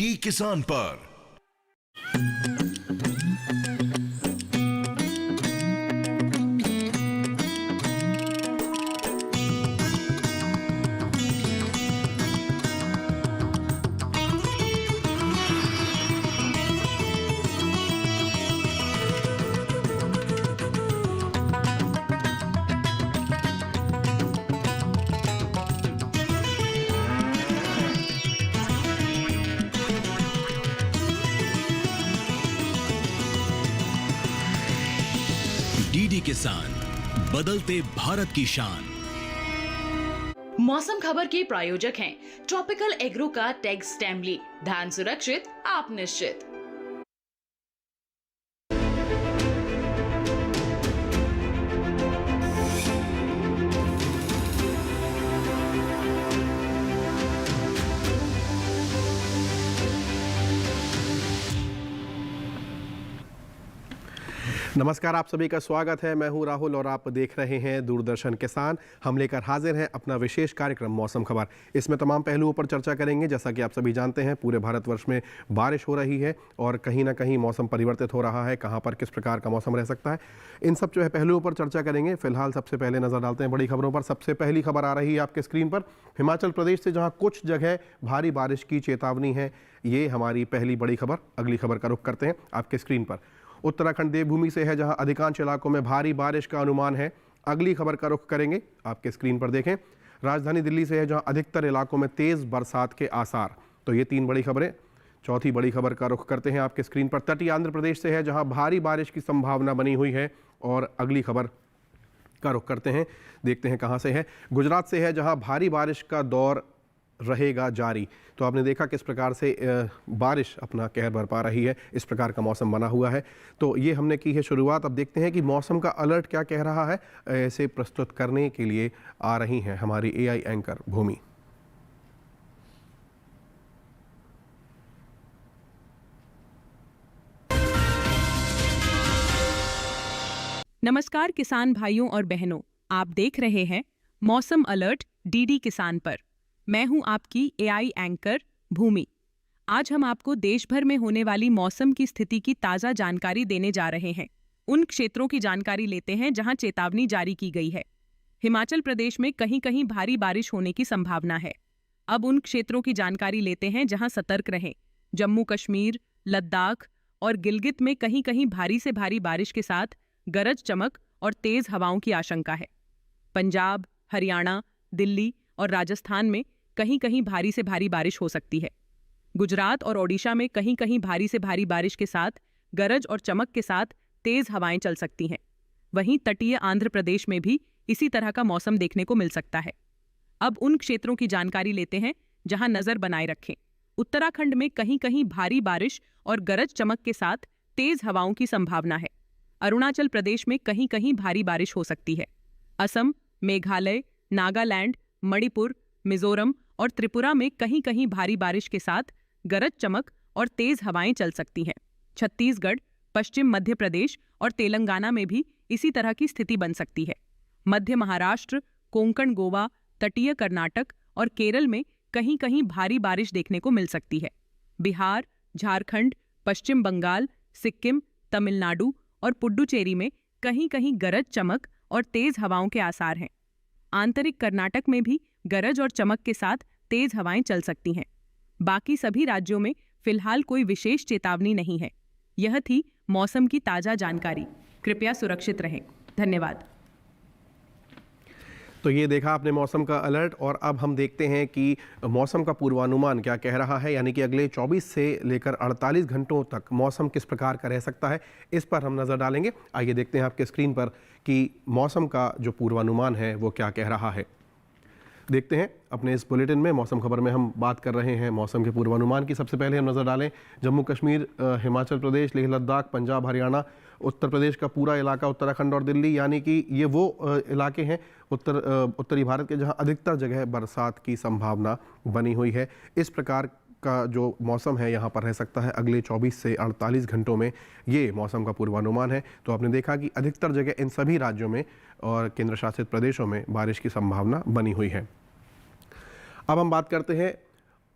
DD किसान पर। DD किसान, बदलते भारत की शान। मौसम खबर के प्रायोजक हैं ट्रॉपिकल एग्रो का टैग स्टैमली। धान सुरक्षित, आप निश्चित। नमस्कार, आप सभी का स्वागत है। मैं हूं राहुल और आप देख रहे हैं दूरदर्शन किसान। हम लेकर हाजिर हैं अपना विशेष कार्यक्रम मौसम खबर। इसमें तमाम पहलुओं पर चर्चा करेंगे। जैसा कि आप सभी जानते हैं, पूरे भारतवर्ष में बारिश हो रही है और कहीं ना कहीं मौसम परिवर्तित हो रहा है। कहां पर किस प्रकार का मौसम रह सकता है, इन सब जो है पहलुओं पर चर्चा करेंगे। फिलहाल सबसे पहले नजर डालते हैं बड़ी खबरों पर। सबसे पहली खबर आ रही है आपके स्क्रीन पर हिमाचल प्रदेश से, जहाँ कुछ जगह भारी बारिश की चेतावनी है। ये हमारी पहली बड़ी खबर। अगली खबर का रुख करते हैं आपके स्क्रीन पर। उत्तराखंड देवभूमि से है, जहां अधिकांश इलाकों में भारी बारिश का अनुमान है। अगली खबर का रुख करेंगे आपके स्क्रीन पर। देखें, राजधानी दिल्ली से है, जहां अधिकतर इलाकों में तेज बरसात के आसार। तो ये तीन बड़ी खबरें। चौथी बड़ी खबर का रुख करते हैं आपके स्क्रीन पर। तटीय आंध्र प्रदेश से है, जहां भारी बारिश की संभावना बनी हुई है। और अगली खबर का रुख करते हैं, देखते हैं कहां से है। गुजरात से है, जहां भारी बारिश का दौर रहेगा जारी। तो आपने देखा किस प्रकार से बारिश अपना कहर बरपा रही है। इस प्रकार का मौसम बना हुआ है। तो ये हमने की है शुरुआत। अब देखते हैं कि मौसम का अलर्ट क्या कह रहा है। ऐसे प्रस्तुत करने के लिए आ रही हैं हमारी एआई एंकर भूमि। नमस्कार किसान भाइयों और बहनों, आप देख रहे हैं मौसम अलर्ट डीडी किसान पर। मैं हूं आपकी एआई एंकर भूमि। आज हम आपको देश भर में होने वाली मौसम की स्थिति की ताज़ा जानकारी देने जा रहे हैं। उन क्षेत्रों की जानकारी लेते हैं जहां चेतावनी जारी की गई है। हिमाचल प्रदेश में कहीं कहीं भारी बारिश होने की संभावना है। अब उन क्षेत्रों की जानकारी लेते हैं जहां सतर्क रहें। जम्मू कश्मीर, लद्दाख और गिलगित में कहीं कहीं भारी से भारी बारिश के साथ गरज चमक और तेज हवाओं की आशंका है। पंजाब, हरियाणा, दिल्ली और राजस्थान में कहीं कहीं भारी से भारी बारिश हो सकती है। गुजरात और ओडिशा में कहीं कहीं भारी से भारी बारिश के साथ गरज और चमक के साथ तेज हवाएं चल सकती हैं। वहीं तटीय आंध्र प्रदेश में भी इसी तरह का मौसम देखने को मिल सकता है। अब उन क्षेत्रों की जानकारी लेते हैं जहां नजर बनाए रखें। उत्तराखंड में कहीं कहीं भारी बारिश और गरज चमक के साथ तेज हवाओं की संभावना है। अरुणाचल प्रदेश में कहीं कहीं भारी बारिश हो सकती है। असम, मेघालय, नागालैंड, मणिपुर, मिजोरम और त्रिपुरा में कहीं कहीं भारी बारिश के साथ गरज चमक और तेज हवाएं चल सकती हैं। छत्तीसगढ़, पश्चिम मध्य प्रदेश और तेलंगाना में भी इसी तरह की स्थिति बन सकती है। मध्य महाराष्ट्र, कोंकण गोवा, तटीय कर्नाटक और केरल में कहीं कहीं भारी बारिश देखने को मिल सकती है। बिहार, झारखंड, पश्चिम बंगाल, सिक्किम, तमिलनाडु और पुडुचेरी में कहीं कहीं गरज चमक और तेज हवाओं के आसार हैं। आंतरिक कर्नाटक में भी गरज और चमक के साथ तेज हवाएं चल सकती हैं। बाकी सभी राज्यों में फिलहाल कोई विशेष चेतावनी नहीं है। यह थी मौसम की ताजा जानकारी। कृपया सुरक्षित रहें। धन्यवाद। तो ये देखा आपने मौसम का अलर्ट। और अब हम देखते हैं कि मौसम का पूर्वानुमान क्या कह रहा है। यानी कि अगले 24 से लेकर 48 घंटों तक मौसम किस प्रकार का रह सकता है, इस पर हम नज़र डालेंगे। आइए देखते हैं आपके स्क्रीन पर कि मौसम का जो पूर्वानुमान है वो क्या कह रहा है। देखते हैं अपने इस बुलेटिन में, मौसम खबर में हम बात कर रहे हैं मौसम के पूर्वानुमान की। सबसे पहले हम नज़र डालें जम्मू कश्मीर, हिमाचल प्रदेश, लेह लद्दाख, पंजाब, हरियाणा, उत्तर प्रदेश का पूरा इलाका, उत्तराखंड और दिल्ली। यानी कि ये वो इलाके हैं उत्तरी भारत के जहां अधिकतर जगह बरसात की संभावना बनी हुई है। इस प्रकार का जो मौसम है यहाँ पर रह सकता है अगले 24 से 48 घंटों में। ये मौसम का पूर्वानुमान है। तो आपने देखा कि अधिकतर जगह इन सभी राज्यों में और केंद्र शासित प्रदेशों में बारिश की संभावना बनी हुई है। अब हम बात करते हैं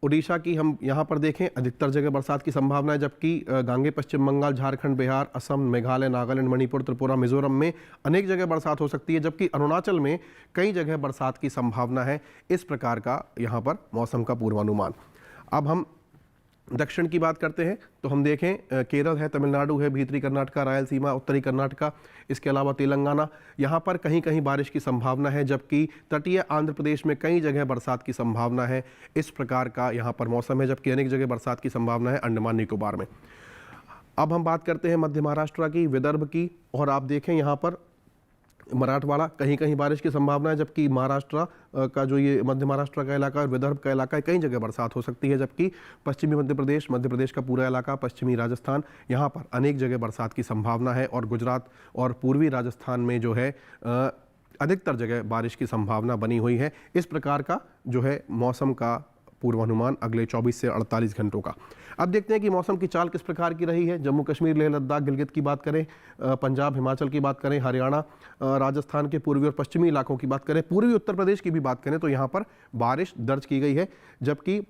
उड़ीसा की हम यहाँ पर देखें, अधिकतर जगह बरसात की संभावना है, जबकि गांगे पश्चिम बंगाल, झारखंड, बिहार, असम, मेघालय, नागालैंड, मणिपुर, त्रिपुरा, मिजोरम में अनेक जगह बरसात हो सकती है, जबकि अरुणाचल में कई जगह बरसात की संभावना है। इस प्रकार का यहाँ पर मौसम का पूर्वानुमान। अब हम दक्षिण की बात करते हैं तो हम देखें, केरल है, तमिलनाडु है, भीतरी कर्नाटका, रायलसीमा, उत्तरी कर्नाटका, इसके अलावा तेलंगाना, यहाँ पर कहीं कहीं बारिश की संभावना है, जबकि तटीय आंध्र प्रदेश में कई जगह बरसात की संभावना है। इस प्रकार का यहाँ पर मौसम है, जबकि अनेक जगह बरसात की संभावना है अंडमान निकोबार में। अब हम बात करते हैं मध्य महाराष्ट्र की, विदर्भ की, और आप देखें यहाँ पर मराठवाड़ा, कहीं कहीं बारिश की संभावना है, जबकि महाराष्ट्र का जो ये मध्य महाराष्ट्र का इलाका और विदर्भ का इलाका है, कई जगह बरसात हो सकती है, जबकि पश्चिमी मध्य प्रदेश का पूरा इलाका, पश्चिमी राजस्थान, यहाँ पर अनेक जगह बरसात की संभावना है। और गुजरात और पूर्वी राजस्थान में जो है अधिकतर जगह बारिश की संभावना बनी हुई है। इस प्रकार का जो है मौसम का पूर्वानुमान अगले 24 से 48 घंटों का। अब देखते हैं कि मौसम की चाल किस प्रकार की रही है। जम्मू कश्मीर, लेह लद्दाख, गिलगित की बात करें, पंजाब, हिमाचल की बात करें, हरियाणा, राजस्थान के पूर्वी और पश्चिमी इलाकों की बात करें, पूर्वी उत्तर प्रदेश की भी बात करें तो यहाँ पर बारिश दर्ज की गई है, जबकि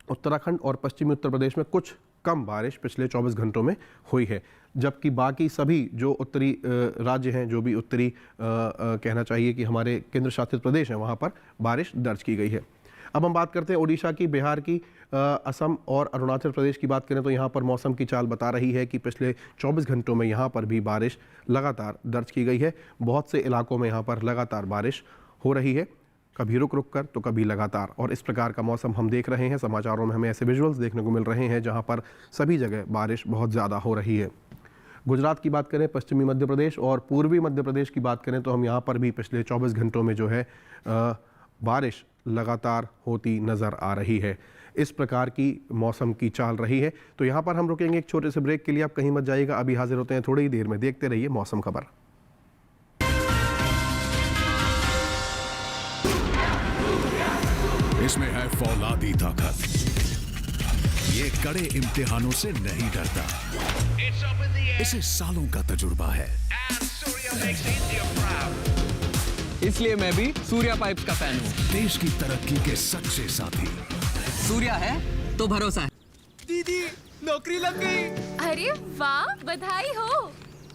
उत्तराखंड और पश्चिमी उत्तर प्रदेश में कुछ कम बारिश पिछले 24 घंटों में हुई है, जबकि बाकी सभी जो उत्तरी राज्य हैं, जो भी उत्तरी कहना चाहिए कि हमारे केंद्र शासित प्रदेश हैं, वहाँ पर बारिश दर्ज की गई है। अब हम बात करते हैं उड़ीसा की, बिहार की, असम और अरुणाचल प्रदेश की बात करें तो यहाँ पर मौसम की चाल बता रही है कि पिछले 24 घंटों में यहाँ पर भी बारिश लगातार दर्ज की गई है। बहुत से इलाकों में यहाँ पर लगातार बारिश हो रही है, कभी रुक रुक कर तो कभी लगातार, और इस प्रकार का मौसम हम देख रहे हैं। समाचारों में हमें ऐसे विजुअल्स देखने को मिल रहे हैं जहाँ पर सभी जगह बारिश बहुत ज़्यादा हो रही है। गुजरात की बात करें, पश्चिमी मध्य प्रदेश और पूर्वी मध्य प्रदेश की बात करें तो हम यहाँ पर भी पिछले 24 घंटों में जो है बारिश लगातार होती नज़र आ रही है। इस प्रकार की मौसम की चाल रही है। तो यहाँ पर हम रुकेंगे एक छोटे से ब्रेक के लिए, आप कहीं मत जाइएगा, अभी हाजिर होते हैं थोड़ी ही देर में। देखते रहिए मौसम खबर। इसमें है फौलादी ताकत, ये कड़े इम्तिहानों से नहीं डरता, इसे सालों का तजुर्बा है, इसलिए मैं भी सूर्या पाइप्स का फैन हूँ। देश की तरक्की के सच्चे साथी। सूर्या है तो भरोसा है। दीदी नौकरी लग गई। अरे वाह, बधाई हो।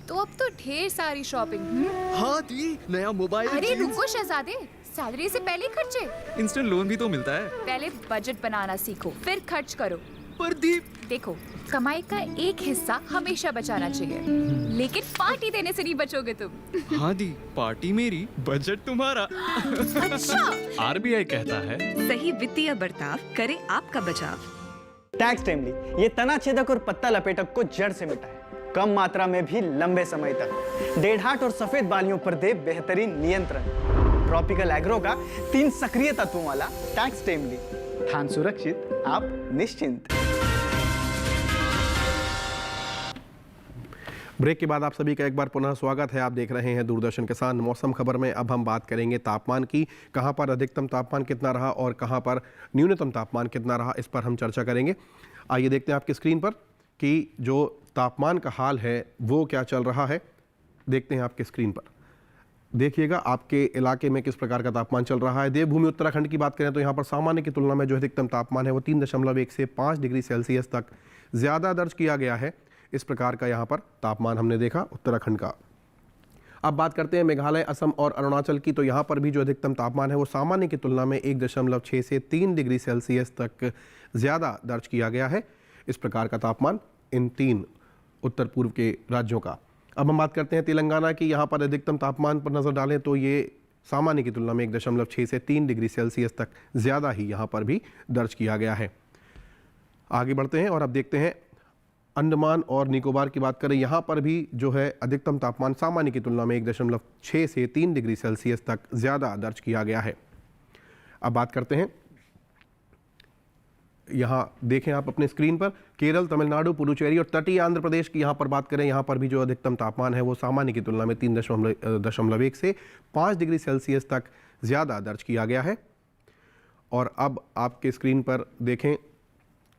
तो अब तो ढेर सारी शॉपिंग। हाँ दी, नया मोबाइल। अरे रुको शहजादे, सैलरी से पहले खर्चे। इंस्टेंट लोन भी तो मिलता है। पहले बजट बनाना सीखो, फिर खर्च करो। पर दी, देखो, कमाई का एक हिस्सा हमेशा बचाना चाहिए, लेकिन पार्टी देने से नहीं बचोगे तुम। हाँ दी, पार्टी मेरी, बजट तुम्हारा। अच्छा, आरबीआई कहता है सही वित्तीय बर्ताव करे आपका बचाव। टैक्स टाइमली ये तना छेदक और पत्ता लपेटक को जड़ से मिटाए, कम मात्रा में भी लंबे समय तक। डेढ़ाट और सफेद बालियों पर दे बेहतरीन नियंत्रण। ट्रॉपिकल एग्रो का 3 सक्रिय तत्वों वाला टैक्स टाइमली, धान सुरक्षित, आप निश्चिंत। ब्रेक के बाद आप सभी का एक बार पुनः स्वागत है। आप देख रहे हैं दूरदर्शन किसान मौसम खबर में। अब हम बात करेंगे तापमान की, कहां पर अधिकतम तापमान कितना रहा और कहां पर न्यूनतम तापमान कितना रहा, इस पर हम चर्चा करेंगे। आइए देखते हैं आपकी स्क्रीन पर कि जो तापमान का हाल है वो क्या चल रहा है। देखते हैं आपकी स्क्रीन पर, देखिएगा आपके इलाके में किस प्रकार का तापमान चल रहा है। देवभूमि उत्तराखंड की बात करें तो यहाँ पर सामान्य की तुलना में जो अधिकतम तापमान है वो 3.1 से 5 डिग्री सेल्सियस तक ज़्यादा दर्ज किया गया है। इस प्रकार का यहाँ पर तापमान हमने देखा उत्तराखंड का। अब बात करते हैं मेघालय, असम और अरुणाचल की, तो यहाँ पर भी जो अधिकतम तापमान है वो सामान्य की तुलना में 1.6 से 3 डिग्री सेल्सियस तक ज़्यादा दर्ज किया गया है। इस प्रकार का तापमान इन 3 उत्तर पूर्व के राज्यों का। अब हम बात करते हैं तेलंगाना की। यहाँ पर अधिकतम तापमान पर नज़र डालें तो ये सामान्य की तुलना में 1.6 से 3 डिग्री सेल्सियस तक ज़्यादा ही यहाँ पर भी दर्ज किया गया है। आगे बढ़ते हैं और अब देखते हैं अंडमान और निकोबार की बात करें। यहाँ पर भी जो है अधिकतम तापमान सामान्य की तुलना में 1.6 से 3 डिग्री सेल्सियस तक ज़्यादा दर्ज किया गया है। अब बात करते हैं, यहाँ देखें आप अपने स्क्रीन पर, केरल, तमिलनाडु, पुडुचेरी और तटीय आंध्र प्रदेश की यहाँ पर बात करें, यहाँ पर भी जो अधिकतम तापमान है वो सामान्य की तुलना में 3.1 से 5 डिग्री सेल्सियस तक ज़्यादा दर्ज किया गया है। और अब आपके स्क्रीन पर देखें,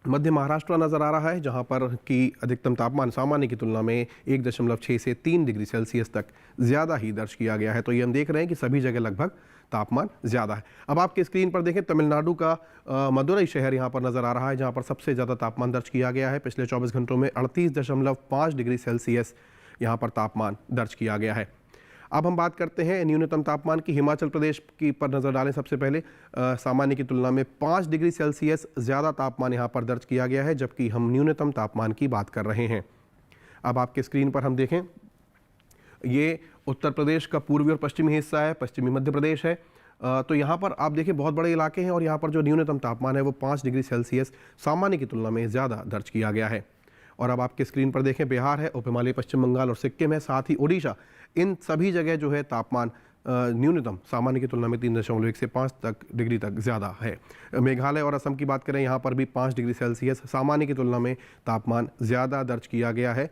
मध्य महाराष्ट्र नज़र आ रहा है, जहाँ पर की अधिकतम तापमान सामान्य की तुलना में 1.6 से 3 डिग्री सेल्सियस तक ज़्यादा ही दर्ज किया गया है। तो ये हम देख रहे हैं कि सभी जगह लगभग तापमान ज़्यादा है। अब आपके स्क्रीन पर देखें तमिलनाडु का मदुरई शहर यहाँ पर नज़र आ रहा है, जहाँ पर सबसे ज़्यादा तापमान दर्ज किया गया है। पिछले 24 घंटों में 38.5 डिग्री सेल्सियस यहाँ पर तापमान दर्ज किया गया है। अब हम बात करते हैं न्यूनतम तापमान की। हिमाचल प्रदेश की पर नज़र डालें सबसे पहले। सामान्य की तुलना में 5 डिग्री सेल्सियस ज़्यादा तापमान यहाँ पर दर्ज किया गया है, जबकि हम न्यूनतम तापमान की बात कर रहे हैं। अब आपके स्क्रीन पर हम देखें, ये उत्तर प्रदेश का पूर्वी और पश्चिमी हिस्सा है, पश्चिमी मध्य प्रदेश है। तो यहाँ पर आप देखिए बहुत बड़े इलाके हैं और यहाँ पर जो न्यूनतम तापमान है वो 5 डिग्री सेल्सियस सामान्य की तुलना में ज़्यादा दर्ज किया गया है। और अब आपके स्क्रीन पर देखें, बिहार है, उप हिमालय पश्चिम बंगाल और सिक्किम है, साथ ही उड़ीसा, इन सभी जगह जो है तापमान न्यूनतम सामान्य की तुलना में 3.1 से 5 डिग्री तक ज़्यादा है। मेघालय और असम की बात करें, यहाँ पर भी 5 डिग्री सेल्सियस सामान्य की तुलना में तापमान ज़्यादा दर्ज किया गया है।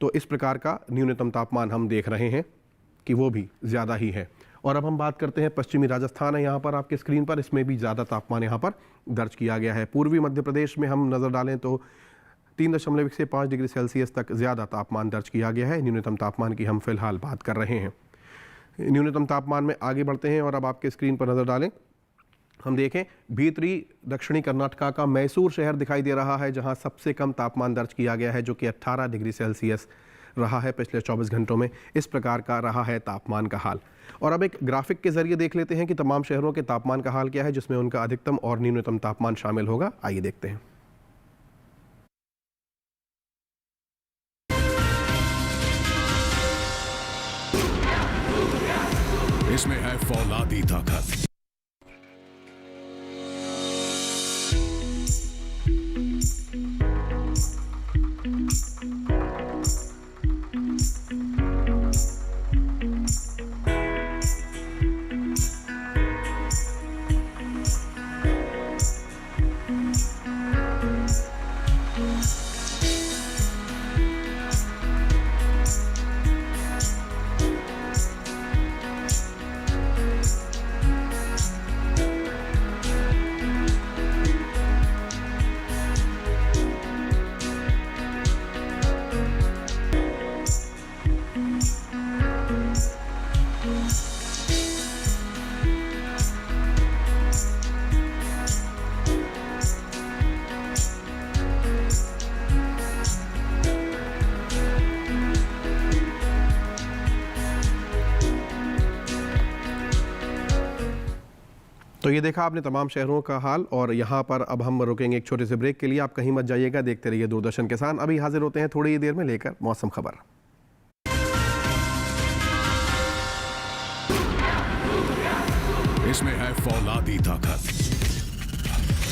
तो इस प्रकार का न्यूनतम तापमान हम देख रहे हैं कि वो भी ज़्यादा ही है। और अब हम बात करते हैं पश्चिमी राजस्थान है यहाँ पर आपके स्क्रीन पर, इसमें भी ज़्यादा तापमान यहाँ पर दर्ज किया गया है। पूर्वी मध्य प्रदेश में हम नज़र डालें तो 3.1 से 5 डिग्री सेल्सियस तक ज़्यादा तापमान दर्ज किया गया है। न्यूनतम तापमान की हम फिलहाल बात कर रहे हैं। न्यूनतम तापमान में आगे बढ़ते हैं और अब आपके स्क्रीन पर नज़र डालें, हम देखें भीतरी दक्षिणी कर्नाटका का मैसूर शहर दिखाई दे रहा है, जहां सबसे कम तापमान दर्ज किया गया है, जो कि 18 डिग्री सेल्सियस रहा है पिछले 24 घंटों में। इस प्रकार का रहा है तापमान का हाल। और अब एक ग्राफिक के जरिए देख लेते हैं कि तमाम शहरों के तापमान का हाल क्या है, जिसमें उनका अधिकतम और न्यूनतम तापमान शामिल होगा। आइए देखते हैं। इसमें है फौलादी ताकत। तो ये देखा आपने तमाम शहरों का हाल। और यहाँ पर अब हम रुकेंगे एक छोटे से ब्रेक के लिए। आप कहीं मत जाइएगा, देखते रहिए दूरदर्शन किसान। अभी हाजिर होते हैं थोड़ी ही देर में लेकर मौसम खबर। इसमें है फौलादी ताकत।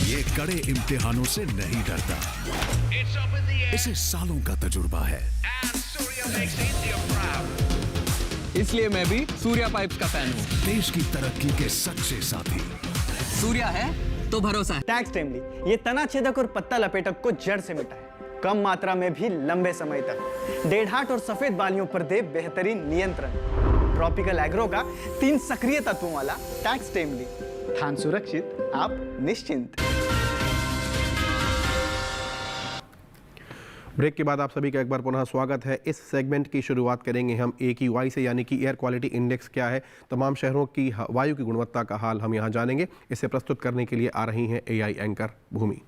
ये कड़े इम्तिहानों से नहीं डरता। इसे सालों का तजुर्बा है, इसलिए मैं भी सूर्या पाइप्स का फैन हूँ। देश की तरक्की के सच्चे साथी। सूर्या है तो भरोसा है। टैक्स टाइमली ये तना छेदक और पत्ता लपेटक को जड़ से मिटाए, कम मात्रा में भी लंबे समय तक। डेढ़ाट और सफेद बालियों पर दे बेहतरीन नियंत्रण। ट्रॉपिकल एग्रो का 3 सक्रिय तत्वों वाला टैक्स टाइमली, धान सुरक्षित, आप निश्चिंत। ब्रेक के बाद आप सभी का एक बार पुनः स्वागत है। इस सेगमेंट की शुरुआत करेंगे हम AQI से, यानी कि एयर क्वालिटी इंडेक्स क्या है, तमाम शहरों की वायु की गुणवत्ता का हाल हम यहाँ जानेंगे। इसे प्रस्तुत करने के लिए आ रही हैं AI एंकर भूमि।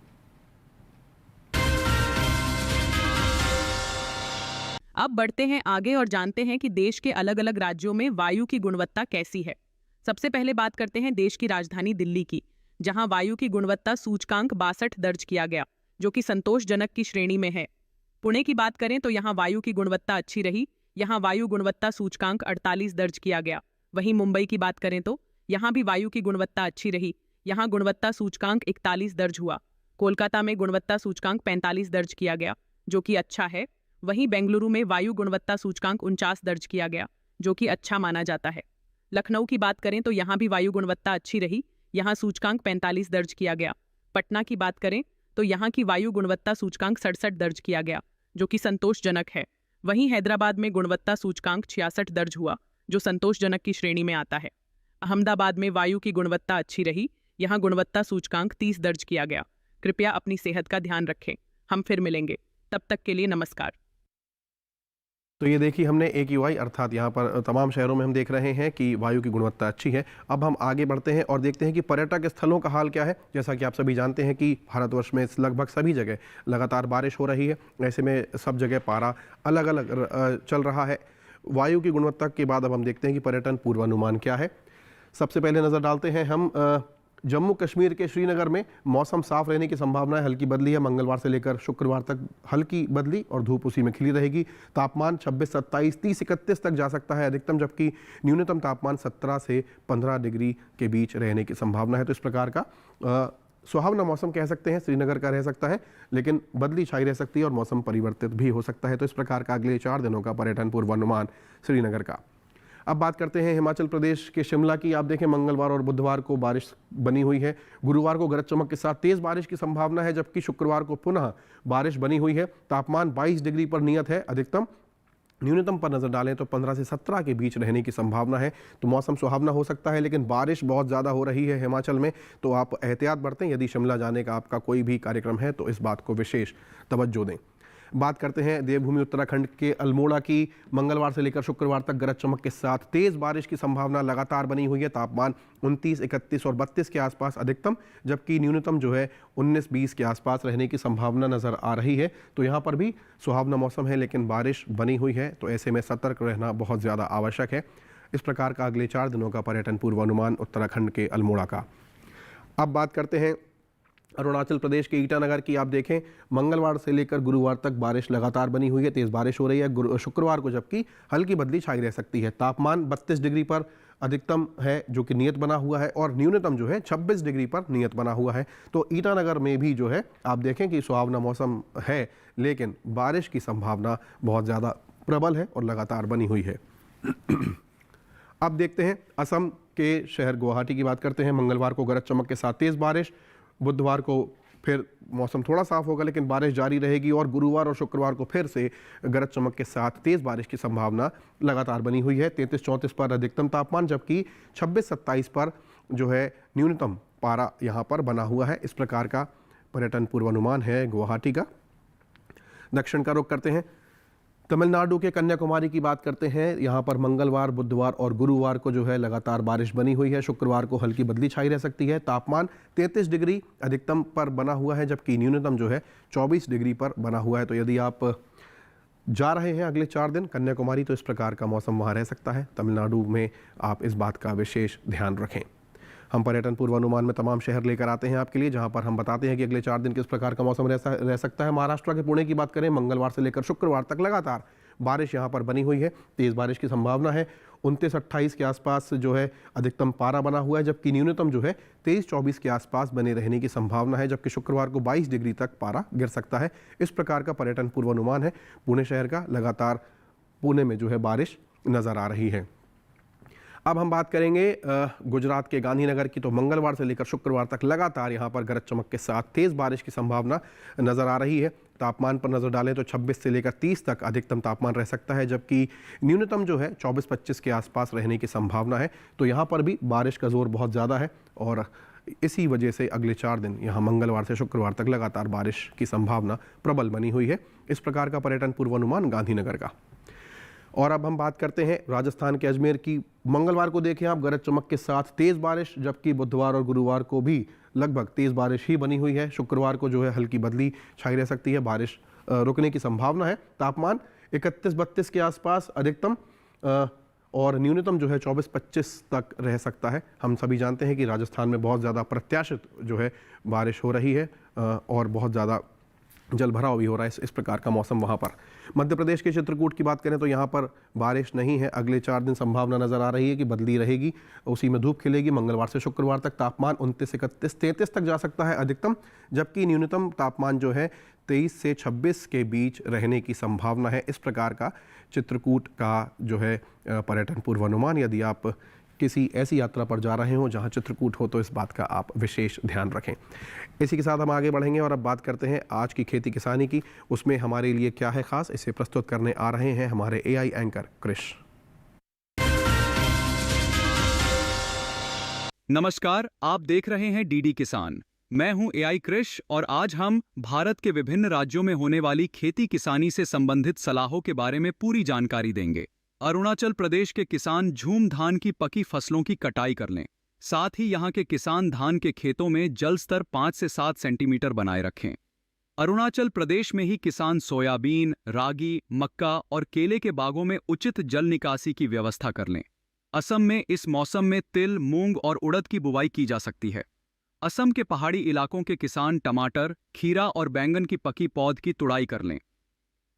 अब बढ़ते हैं आगे और जानते हैं कि देश के अलग अलग राज्यों में वायु की गुणवत्ता कैसी है। सबसे पहले बात करते हैं देश की राजधानी दिल्ली की, जहां वायु की गुणवत्ता सूचकांक 62 दर्ज किया गया, जो कि संतोषजनक की श्रेणी में है। पुणे की बात करें तो यहाँ वायु की गुणवत्ता अच्छी रही, यहाँ वायु गुणवत्ता सूचकांक 48 दर्ज किया गया। वहीं मुंबई की बात करें तो यहाँ भी वायु की गुणवत्ता अच्छी रही, यहाँ गुणवत्ता सूचकांक 41 दर्ज हुआ। कोलकाता में गुणवत्ता सूचकांक 45 दर्ज किया गया, जो कि अच्छा है। वहीं बेंगलुरु में वायु गुणवत्ता सूचकांक 49 दर्ज किया गया, जो कि अच्छा माना जाता है। लखनऊ की बात करें तो यहाँ भी वायु गुणवत्ता अच्छी रही, यहाँ सूचकांक 45 दर्ज किया गया। पटना की बात करें तो यहाँ की वायु गुणवत्ता सूचकांक 67 दर्ज किया गया, जो कि संतोषजनक है। वहीं हैदराबाद में गुणवत्ता सूचकांक 66 दर्ज हुआ, जो संतोषजनक की श्रेणी में आता है। अहमदाबाद में वायु की गुणवत्ता अच्छी रही, यहाँ गुणवत्ता सूचकांक 30 दर्ज किया गया। कृपया अपनी सेहत का ध्यान रखें। हम फिर मिलेंगे, तब तक के लिए नमस्कार। तो ये देखिए हमने AQI अर्थात यहाँ पर तमाम शहरों में हम देख रहे हैं कि वायु की गुणवत्ता अच्छी है। अब हम आगे बढ़ते हैं और देखते हैं कि पर्यटक स्थलों का हाल क्या है। जैसा कि आप सभी जानते हैं कि भारतवर्ष में लगभग सभी जगह लगातार बारिश हो रही है। ऐसे में सब जगह पारा अलग अलग चल रहा है। वायु की गुणवत्ता के बाद अब हम देखते हैं कि पर्यटन पूर्वानुमान क्या है। सबसे पहले नज़र डालते हैं हम जम्मू कश्मीर के श्रीनगर में मौसम साफ रहने की संभावना है। हल्की बदली है। मंगलवार से लेकर शुक्रवार तक हल्की बदली और धूप उसी में खिली रहेगी। तापमान 26, 27, 30, 31 तक जा सकता है अधिकतम, जबकि न्यूनतम तापमान 17 से 15 डिग्री के बीच रहने की संभावना है। तो इस प्रकार का सुहावना मौसम कह सकते हैं श्रीनगर का रह सकता है, लेकिन बदली छाई रह सकती है और मौसम परिवर्तित भी हो सकता है। तो इस प्रकार का अगले 4 दिनों का पर्यटन पूर्वानुमान श्रीनगर का। अब बात करते हैं हिमाचल प्रदेश के शिमला की। आप देखें मंगलवार और बुधवार को बारिश बनी हुई है। गुरुवार को गरज चमक के साथ तेज बारिश की संभावना है, जबकि शुक्रवार को पुनः बारिश बनी हुई है। तापमान 22 डिग्री पर नियत है अधिकतम। न्यूनतम पर नजर डालें तो 15 से 17 के बीच रहने की संभावना है। तो मौसम सुहावना हो सकता है, लेकिन बारिश बहुत ज़्यादा हो रही है हिमाचल में, तो आप एहतियात बरतें। यदि शिमला जाने का आपका कोई भी कार्यक्रम है तो इस बात को विशेष तवज्जो दें। बात करते हैं देवभूमि उत्तराखंड के अल्मोड़ा की। मंगलवार से लेकर शुक्रवार तक गरज चमक के साथ तेज बारिश की संभावना लगातार बनी हुई है। तापमान 29, 31 और 32 के आसपास अधिकतम, जबकि न्यूनतम जो है 19, 20 के आसपास रहने की संभावना नजर आ रही है। तो यहाँ पर भी सुहावना मौसम है, लेकिन बारिश बनी हुई है, तो ऐसे में सतर्क रहना बहुत ज़्यादा आवश्यक है। इस प्रकार का अगले 4 दिनों का पर्यटन पूर्वानुमान उत्तराखंड के अल्मोड़ा का। अब बात करते हैं अरुणाचल प्रदेश के ईटानगर की। आप देखें मंगलवार से लेकर गुरुवार तक बारिश लगातार बनी हुई है। तेज़ बारिश हो रही है शुक्रवार को, जबकि हल्की बदली छाई रह सकती है। तापमान 32 डिग्री पर अधिकतम है जो कि नियत बना हुआ है, और न्यूनतम जो है 26 डिग्री पर नियत बना हुआ है। तो ईटानगर में भी जो है आप देखें कि सुहावना मौसम है, लेकिन बारिश की संभावना बहुत ज़्यादा प्रबल है और लगातार बनी हुई है। अब देखते हैं असम के शहर गुवाहाटी की बात करते हैं। मंगलवार को गरज चमक के साथ तेज़ बारिश, बुधवार को फिर मौसम थोड़ा साफ होगा लेकिन बारिश जारी रहेगी, और गुरुवार और शुक्रवार को फिर से गरज चमक के साथ तेज़ बारिश की संभावना लगातार बनी हुई है। 33, 34 पर अधिकतम तापमान, जबकि 26, 27 पर जो है न्यूनतम पारा यहाँ पर बना हुआ है। इस प्रकार का पर्यटन पूर्वानुमान है गुवाहाटी का। दक्षिण का रुख करते हैं। तमिलनाडु के कन्याकुमारी की बात करते हैं। यहाँ पर मंगलवार, बुधवार और गुरुवार को जो है लगातार बारिश बनी हुई है। शुक्रवार को हल्की बदली छाई रह सकती है। तापमान 33 डिग्री अधिकतम पर बना हुआ है, जबकि न्यूनतम जो है 24 डिग्री पर बना हुआ है। तो यदि आप जा रहे हैं अगले 4 दिन कन्याकुमारी, तो इस प्रकार का मौसम वहाँ रह सकता है। तमिलनाडु में आप इस बात का विशेष ध्यान रखें। हम पर्यटन पूर्वानुमान में तमाम शहर लेकर आते हैं आपके लिए, जहां पर हम बताते हैं कि अगले 4 दिन किस प्रकार का मौसम रह सकता है। महाराष्ट्र के पुणे की बात करें, मंगलवार से लेकर शुक्रवार तक लगातार बारिश यहां पर बनी हुई है। तेज़ बारिश की संभावना है। 29, 28 के आसपास जो है अधिकतम पारा बना हुआ है, जबकि न्यूनतम जो है 23, 24 के आसपास बने रहने की संभावना है, जबकि शुक्रवार को 22 डिग्री तक पारा गिर सकता है। इस प्रकार का पर्यटन पूर्वानुमान है पुणे शहर का। लगातार पुणे में जो है बारिश नज़र आ रही है। अब हम बात करेंगे गुजरात के गांधीनगर की। तो मंगलवार से लेकर शुक्रवार तक लगातार यहाँ पर गरज चमक के साथ तेज़ बारिश की संभावना नज़र आ रही है। तापमान पर नज़र डालें तो 26 से लेकर 30 तक अधिकतम तापमान रह सकता है, जबकि न्यूनतम जो है 24-25 के आसपास रहने की संभावना है। तो यहाँ पर भी बारिश का जोर बहुत ज़्यादा है, और इसी वजह से अगले 4 दिन यहाँ मंगलवार से शुक्रवार तक लगातार बारिश की संभावना प्रबल बनी हुई है। इस प्रकार का पर्यटन पूर्वानुमान गांधीनगर का। और अब हम बात करते हैं राजस्थान के अजमेर की। मंगलवार को देखें आप गरज चमक के साथ तेज़ बारिश, जबकि बुधवार और गुरुवार को भी लगभग तेज़ बारिश ही बनी हुई है। शुक्रवार को जो है हल्की बदली छाई रह सकती है, बारिश रुकने की संभावना है। तापमान 31-32 के आसपास अधिकतम, और न्यूनतम जो है 24-25 तक रह सकता है। हम सभी जानते हैं कि राजस्थान में बहुत ज़्यादा प्रत्याशित जो है बारिश हो रही है, और बहुत ज़्यादा जल भराव भी हो रहा है। इस प्रकार का मौसम वहाँ पर। मध्य प्रदेश के चित्रकूट की बात करें तो यहाँ पर बारिश नहीं है। अगले 4 दिन संभावना नज़र आ रही है कि बदली रहेगी, उसी में धूप खिलेगी। मंगलवार से शुक्रवार तक तापमान 29, 31, 33 तक जा सकता है अधिकतम, जबकि न्यूनतम तापमान जो है 23 से 26 के बीच रहने की संभावना है। इस प्रकार का चित्रकूट का जो है पर्यटन पूर्वानुमान। यदि आप किसी ऐसी यात्रा पर जा रहे हो जहां चित्रकूट हो, तो इस बात का आप विशेष ध्यान रखें। इसी के साथ हम आगे बढ़ेंगे और अब बात करते हैं आज की खेती किसानी की। उसमें हमारे लिए क्या है खास, इसे प्रस्तुत करने आ रहे हैं हमारे AI एंकर क्रिश। नमस्कार, आप देख रहे हैं DD किसान। मैं हूं एआई कृष और आज हम भारत के विभिन्न राज्यों में होने वाली खेती किसानी से संबंधित सलाहों के बारे में पूरी जानकारी देंगे। अरुणाचल प्रदेश के किसान झूम धान की पकी फसलों की कटाई कर लें। साथ ही यहां के किसान धान के खेतों में जल स्तर 5 से 7 सेंटीमीटर बनाए रखें। अरुणाचल प्रदेश में ही किसान सोयाबीन, रागी, मक्का और केले के बागों में उचित जल निकासी की व्यवस्था कर लें। असम में इस मौसम में तिल, मूंग और उड़द की बुवाई की जा सकती है। असम के पहाड़ी इलाकों के किसान टमाटर, खीरा और बैंगन की पकी पौध की तुड़ाई कर लें।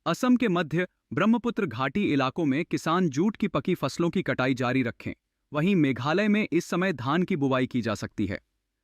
असम के मध्य ब्रह्मपुत्र घाटी इलाकों में किसान जूट की पकी फसलों की कटाई जारी रखें। वहीं मेघालय में इस समय धान की बुवाई की जा सकती है।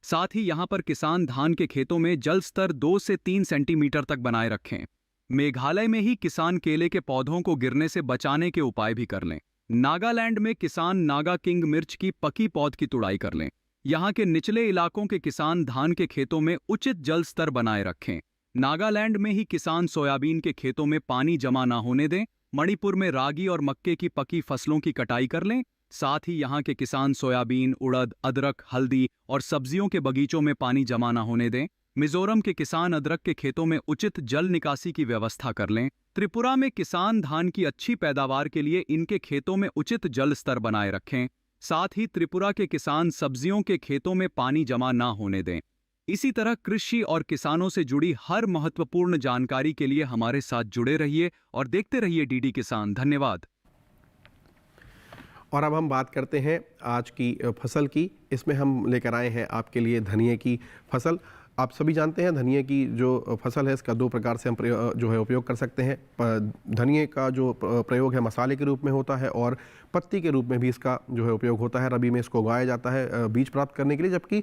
साथ ही यहां पर किसान धान के खेतों में जल स्तर 2 से 3 सेंटीमीटर तक बनाए रखें। मेघालय में ही किसान केले के पौधों को गिरने से बचाने के उपाय भी कर लें। नागालैंड में किसान नागा किंग मिर्च की पकी पौध की तुड़ाई कर लें। यहाँ के निचले इलाकों के किसान धान के खेतों में उचित जल स्तर बनाए रखें। नागालैंड में ही किसान सोयाबीन के खेतों में पानी जमा न होने दें। मणिपुर में रागी और मक्के की पकी फसलों की कटाई कर लें। साथ ही यहाँ के किसान सोयाबीन, उड़द, अदरक, हल्दी और सब्जियों के बगीचों में पानी जमा न होने दें। मिजोरम के किसान अदरक के खेतों में उचित जल निकासी की व्यवस्था कर लें। त्रिपुरा में किसान धान की अच्छी पैदावार के लिए इनके खेतों में उचित जल स्तर बनाए रखें। साथ ही त्रिपुरा के किसान सब्जियों के खेतों में पानी जमा ना होने दें। इसी तरह कृषि और किसानों से जुड़ी हर महत्वपूर्ण जानकारी के लिए हमारे साथ जुड़े रहिए और देखते रहिए डीडी किसान। धन्यवाद। और अब हम बात करते हैं आज की फसल की। इसमें हम लेकर आए हैं आपके लिए धनिये की फसल। आप सभी जानते हैं धनिये की जो फसल है इसका 2 प्रकार से हम जो है उपयोग कर सकते हैं। धनिये का जो प्रयोग है मसाले के रूप में होता है और पत्ती के रूप में भी इसका जो है उपयोग होता है। रबी में इसको उगाया जाता है बीज प्राप्त करने के लिए, जबकि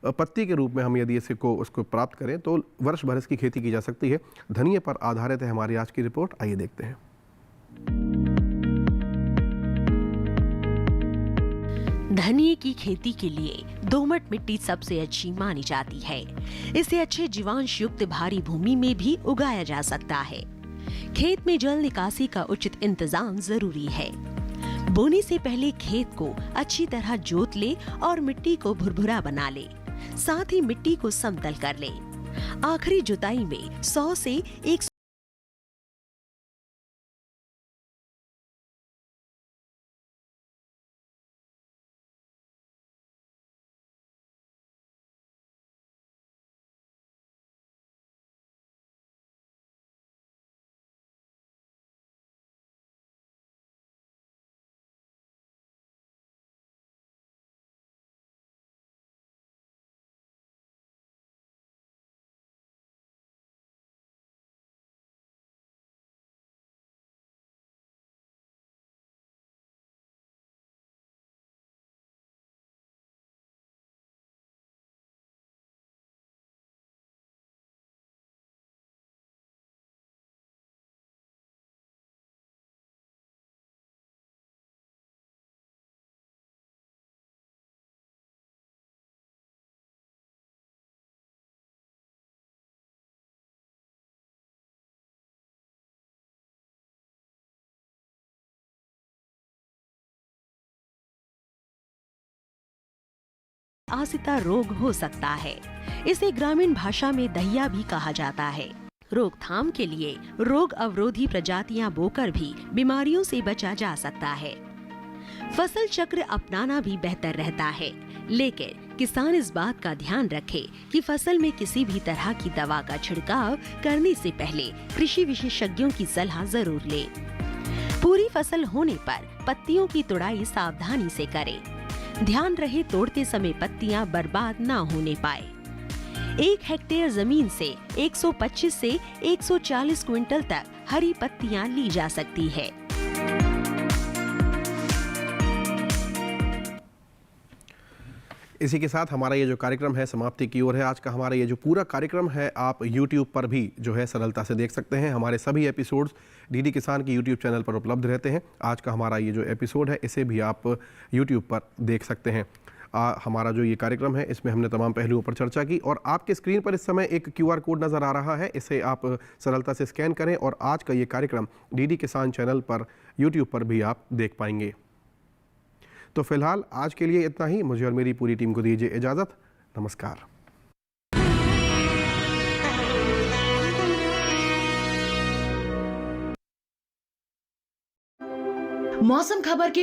पत्ती के रूप में हम यदि उसको प्राप्त करें तो वर्ष भर इसकी खेती की जा सकती है। धनिये पर आधारित है हमारी आज की रिपोर्ट, आइए देखते हैं। धनिये की खेती के लिए दोमट मिट्टी सबसे अच्छी मानी जाती है। इसे अच्छे जीवांश युक्त भारी भूमि में भी उगाया जा सकता है। खेत में जल निकासी का उचित इंतजाम जरूरी है। बोने से पहले खेत को अच्छी तरह जोत ले और मिट्टी को भुरभुरा बना ले। साथ ही मिट्टी को समतल कर ले। आखिरी जुताई में 100 से 100 आसिता रोग हो सकता है। इसे ग्रामीण भाषा में दहिया भी कहा जाता है। रोकथाम के लिए रोग अवरोधी प्रजातियां बोकर भी बीमारियों से बचा जा सकता है। फसल चक्र अपनाना भी बेहतर रहता है, लेकिन किसान इस बात का ध्यान रखे कि फसल में किसी भी तरह की दवा का छिड़काव करने से पहले कृषि विशेषज्ञों की सलाह जरूर ले। पूरी फसल होने पर पत्तियों की तुड़ाई सावधानी से करें। ध्यान रहे तोड़ते समय पत्तियां बर्बाद ना होने पाए। 1 हेक्टेयर जमीन से 125 से 140 क्विंटल तक हरी पत्तियां ली जा सकती है। इसी के साथ हमारा ये जो कार्यक्रम है समाप्ति की ओर है। आज का हमारा ये जो पूरा कार्यक्रम है आप YouTube पर भी जो है सरलता से देख सकते हैं। हमारे सभी एपिसोड्स डीडी किसान के YouTube चैनल पर उपलब्ध रहते हैं। आज का हमारा ये जो एपिसोड है इसे भी आप YouTube पर देख सकते हैं। हमारा जो ये कार्यक्रम है इसमें हमने तमाम पहलुओं पर चर्चा की और आपके स्क्रीन पर इस समय एक QR कोड नज़र आ रहा है, इसे आप सरलता से स्कैन करें और आज का ये कार्यक्रम डीडी किसान चैनल पर YouTube पर भी आप देख पाएंगे। तो फिलहाल आज के लिए इतना ही। मुझे और मेरी पूरी टीम को दीजिए इजाज़त। नमस्कार। मौसम खबर के